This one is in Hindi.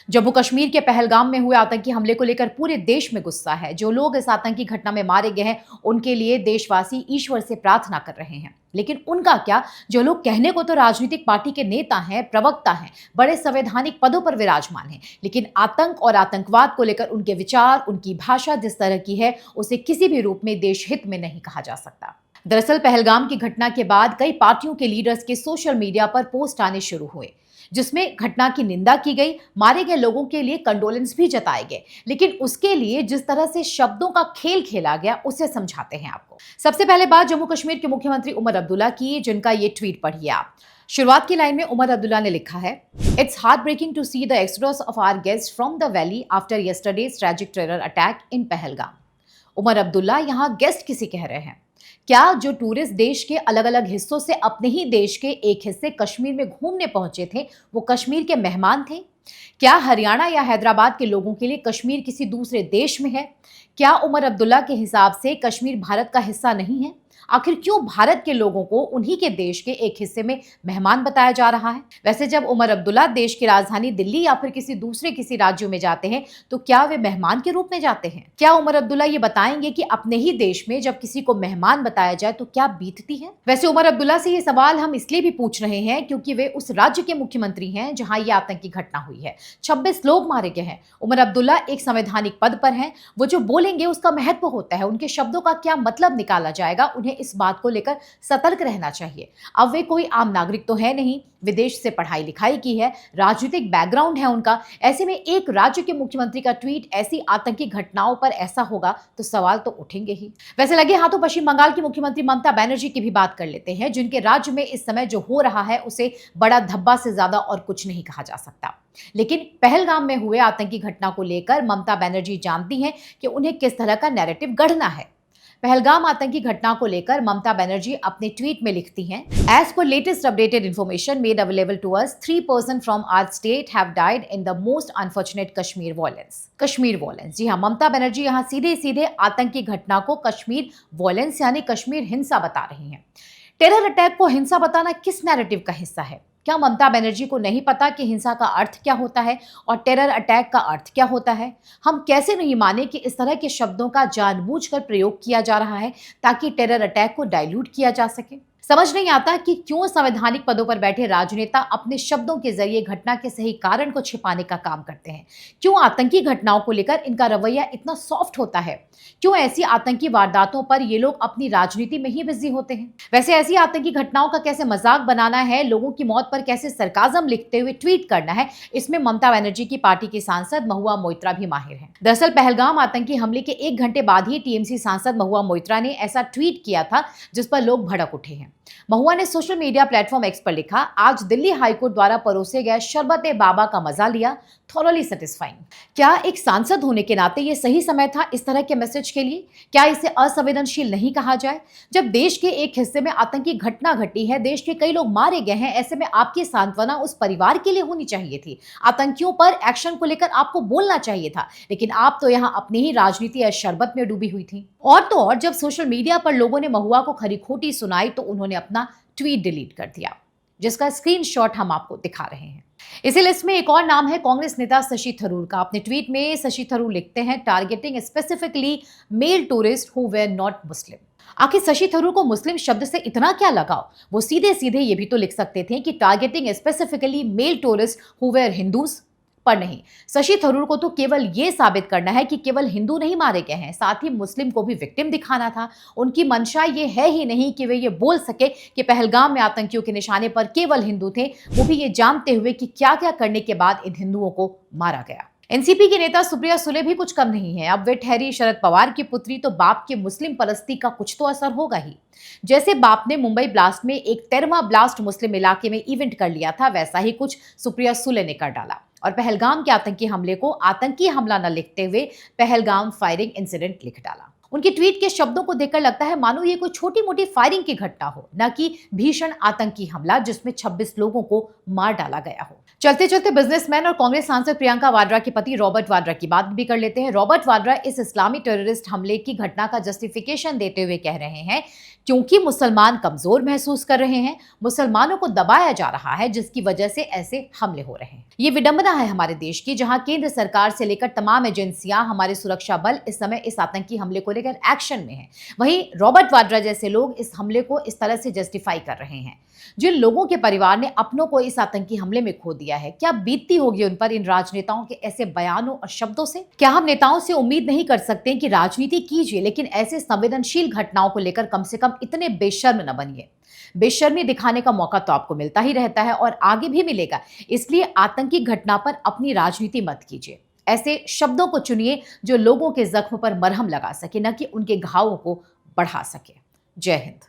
जम्मू कश्मीर के पहलगाम में हुए आतंकी हमले को लेकर पूरे देश में गुस्सा है। जो लोग इस आतंकी घटना में मारे गए हैं, उनके लिए देशवासी ईश्वर से प्रार्थना कर रहे हैं। लेकिन उनका क्या, जो लोग कहने को तो राजनीतिक पार्टी के नेता हैं, प्रवक्ता हैं, बड़े संवैधानिक पदों पर विराजमान हैं, लेकिन आतंक और आतंकवाद को लेकर उनके विचार, उनकी भाषा जिस तरह की है, उसे किसी भी रूप में देश हित में नहीं कहा जा सकता। दरअसल पहलगाम की घटना के बाद कई पार्टियों के लीडर्स के सोशल मीडिया पर पोस्ट आने शुरू हुए, जिसमें घटना की निंदा की गई, मारे गए लोगों के लिए कंडोलेंस भी जताए गए। लेकिन उसके लिए जिस तरह से शब्दों का खेल खेला गया, उसे समझाते हैं आपको। सबसे पहले बात जम्मू कश्मीर के मुख्यमंत्री उमर अब्दुल्ला की, जिनका ये ट्वीट पढ़िए आप। शुरुआत की लाइन में उमर अब्दुल्ला ने लिखा है, it's heart breaking to see the exodus of our guest from the valley after yesterday's tragic terror attack in Pahalgam. Omar Abdullah यहाँ गेस्ट किसे कह रहे हैं? क्या जो टूरिस्ट देश के अलग अलग हिस्सों से अपने ही देश के एक हिस्से कश्मीर में घूमने पहुंचे थे, वो कश्मीर के मेहमान थे? क्या हरियाणा या हैदराबाद के लोगों के लिए कश्मीर किसी दूसरे देश में है? क्या उमर अब्दुल्ला के हिसाब से कश्मीर भारत का हिस्सा नहीं है? आखिर क्यों भारत के लोगों को उन्हीं के देश के एक हिस्से में मेहमान बताया जा रहा है? वैसे जब उमर अब्दुल्ला देश की राजधानी दिल्ली या फिर किसी राज्यों में जाते हैं, तो क्या वे मेहमान के रूप में जाते हैं? क्या उमर अब्दुल्ला ये बताएंगे कि अपने ही देश में जब किसी को मेहमान बताया जाए तो क्या बीतती है? वैसे उमर अब्दुल्ला से ये सवाल हम इसलिए भी पूछ रहे हैं क्योंकि वे उस राज्य के मुख्यमंत्री हैं जहां ये आतंकी घटना हुई है। 26 लोग मारे गए हैं। उमर अब्दुल्ला एक संवैधानिक पद पर हैं। वो जो बोलेंगे उसका महत्व होता है, उनके शब्दों का क्या मतलब निकाला जाएगा, उन्हें इस बात को लेकर सतर्क रहना चाहिए। अब वे कोई आम नागरिक तो है नहीं, विदेश से पढ़ाई लिखाई की है, राजनीतिक बैकग्राउंड है उनका। ऐसे में एक राज्य के मुख्यमंत्री का ट्वीट ऐसी आतंकी घटनाओं पर ऐसा होगा तो सवाल तो उठेंगे ही। वैसे लगे हाथों पश्चिम बंगाल की मुख्यमंत्री ममता बनर्जी की भी बात कर लेते हैं, जिनके राज्य में इस समय जो हो रहा है उसे बड़ा धब्बा से ज्यादा और कुछ नहीं कहा जा सकता। लेकिन पहलगाम में हुए आतंकी घटना को लेकर ममता बनर्जी जानती हैं कि उन्हें किस तरह का नैरेटिव गढ़ना है। पहलगाम आतंकी घटना को लेकर ममता बनर्जी अपने ट्वीट में लिखती हैं, as per latest updated information made available to us, 3 person from our state have died in the most unfortunate Kashmir violence. जी हाँ, ममता बनर्जी यहाँ सीधे सीधे आतंकी घटना को कश्मीर वॉयलेंस यानी कश्मीर हिंसा बता रही हैं। टेरर अटैक को हिंसा बताना किस नैरेटिव का हिस्सा है? क्या ममता बनर्जी को नहीं पता कि हिंसा का अर्थ क्या होता है और टेरर अटैक का अर्थ क्या होता है? हम कैसे नहीं माने कि इस तरह के शब्दों का जानबूझकर प्रयोग किया जा रहा है ताकि टेरर अटैक को डाइल्यूट किया जा सके। समझ नहीं आता कि क्यों संवैधानिक पदों पर बैठे राजनेता अपने शब्दों के जरिए घटना के सही कारण को छिपाने का काम करते हैं। क्यों आतंकी घटनाओं को लेकर इनका रवैया इतना सॉफ्ट होता है? क्यों ऐसी आतंकी वारदातों पर ये लोग अपनी राजनीति में ही बिजी होते हैं? वैसे ऐसी आतंकी घटनाओं का कैसे मजाक बनाना है, लोगों की मौत पर कैसे सरकाजम लिखते हुए ट्वीट करना है, इसमें ममता बनर्जी की पार्टी की सांसद महुआ मोइत्रा भी माहिर हैं। दरअसल पहलगाम आतंकी हमले के 1 घंटे बाद ही टीएमसी सांसद महुआ मोइत्रा ने ऐसा ट्वीट किया था जिस पर लोग भड़क उठे हैं। महुआ ने सोशल मीडिया प्लेटफॉर्म एक्स पर लिखा, आज दिल्ली हाईकोर्ट द्वारा परोसे गए शरबत बाबा का मजा लिया, थॉरली सेटिस्फाइंग। क्या एक सांसद होने के नाते यह सही समय था इस तरह के मैसेज के लिए? क्या इसे असंवेदनशील नहीं कहा जाए? जब देश के एक हिस्से में आतंकी घटना घटी है, देश के कई लोग मारे गए हैं, ऐसे में आपकी सांत्वना उस परिवार के लिए होनी चाहिए थी। आतंकियों पर एक्शन को लेकर आपको बोलना चाहिए था, लेकिन आप तो यहाँ अपनी ही राजनीति या शरबत में डूबी हुई थी। और तो और जब सोशल मीडिया पर लोगों ने महुआ को खरी खोटी सुनाई तो उन्होंने अपना ट्वीट डिलीट कर दिया, जिसका स्क्रीनशॉट हम आपको दिखा रहे हैं। इसी लिस्ट में एक और नाम है कांग्रेस नेता शशि थरूर का। अपने ट्वीट में शशि थरूर लिखते हैं, targeting specifically male tourist who were not Muslim. आखिर शशि थरूर को मुस्लिम शब्द से इतना क्या लगाव? वो सीधे सीधे ये भी तो लिख सकते थे कि targeting specifically male tourist who were Hindus, पर नहीं। शशि थरूर को तो केवल ये साबित करना है कि केवल हिंदू नहीं मारे गए हैं, साथ ही मुस्लिम को भी विक्टिम दिखाना था। उनकी मंशा ये है ही नहीं कि वे ये बोल सके कि पहलगाम में आतंकियों के निशाने पर केवल हिंदू थे, वो भी ये जानते हुए कि क्या क्या करने के बाद इन हिंदुओं को मारा गया। एनसीपी की नेता सुप्रिया सुले भी कुछ कम नहीं है। अब वे ठहरी शरद पवार की पुत्री, तो बाप की मुस्लिम परस्ती का कुछ तो असर होगा ही। जैसे बाप ने मुंबई ब्लास्ट में एक 13वां ब्लास्ट मुस्लिम इलाके में इवेंट कर लिया था, वैसा ही कुछ सुप्रिया सुले ने कर डाला और पहलगाम के आतंकी हमले को आतंकी हमला न लिखते हुए पहलगाम फायरिंग इंसिडेंट लिख डाला। उनके ट्वीट के शब्दों को देखकर लगता है मानो ये कोई छोटी मोटी फायरिंग की घटना हो, न कि भीषण आतंकी हमला जिसमें 26 लोगों को मार डाला गया हो। चलते चलते बिजनेसमैन और कांग्रेस सांसद प्रियंका वाड्रा के पति रॉबर्ट वाड्रा की बात भी कर लेते हैं। रॉबर्ट वाड्रा इस इस्लामी टेररिस्ट हमले की घटना का जस्टिफिकेशन देते हुए कह रहे हैं क्योंकि मुसलमान कमजोर महसूस कर रहे हैं, मुसलमानों को दबाया जा रहा है, जिसकी वजह से ऐसे हमले हो रहे हैं। ये विडंबना है हमारे देश की, जहां केंद्र सरकार से लेकर तमाम एजेंसियां, हमारे सुरक्षा बल इस समय इस आतंकी हमले को लेकर एक्शन में हैं। वहीं रॉबर्ट वाड्रा जैसे लोग इस हमले को इस तरह से जस्टिफाई कर रहे हैं। जिन लोगों के परिवार ने अपनों को इस आतंकी हमले में खो दिया है, क्या बीतती होगी उन पर इन राजनेताओं के ऐसे बयानों और शब्दों से? क्या हम नेताओं से उम्मीद नहीं कर सकते कि राजनीति कीजिए, लेकिन ऐसे संवेदनशील घटनाओं को लेकर कम से कम इतने बेशर्म न बनिए। बेशर्मी दिखाने का मौका तो आपको मिलता ही रहता है और आगे भी मिलेगा, इसलिए आतंकी घटना पर अपनी राजनीति मत कीजिए। ऐसे शब्दों को चुनिए जो लोगों के जख्म पर मरहम लगा सके, न कि उनके घावों को बढ़ा सके। जय हिंद।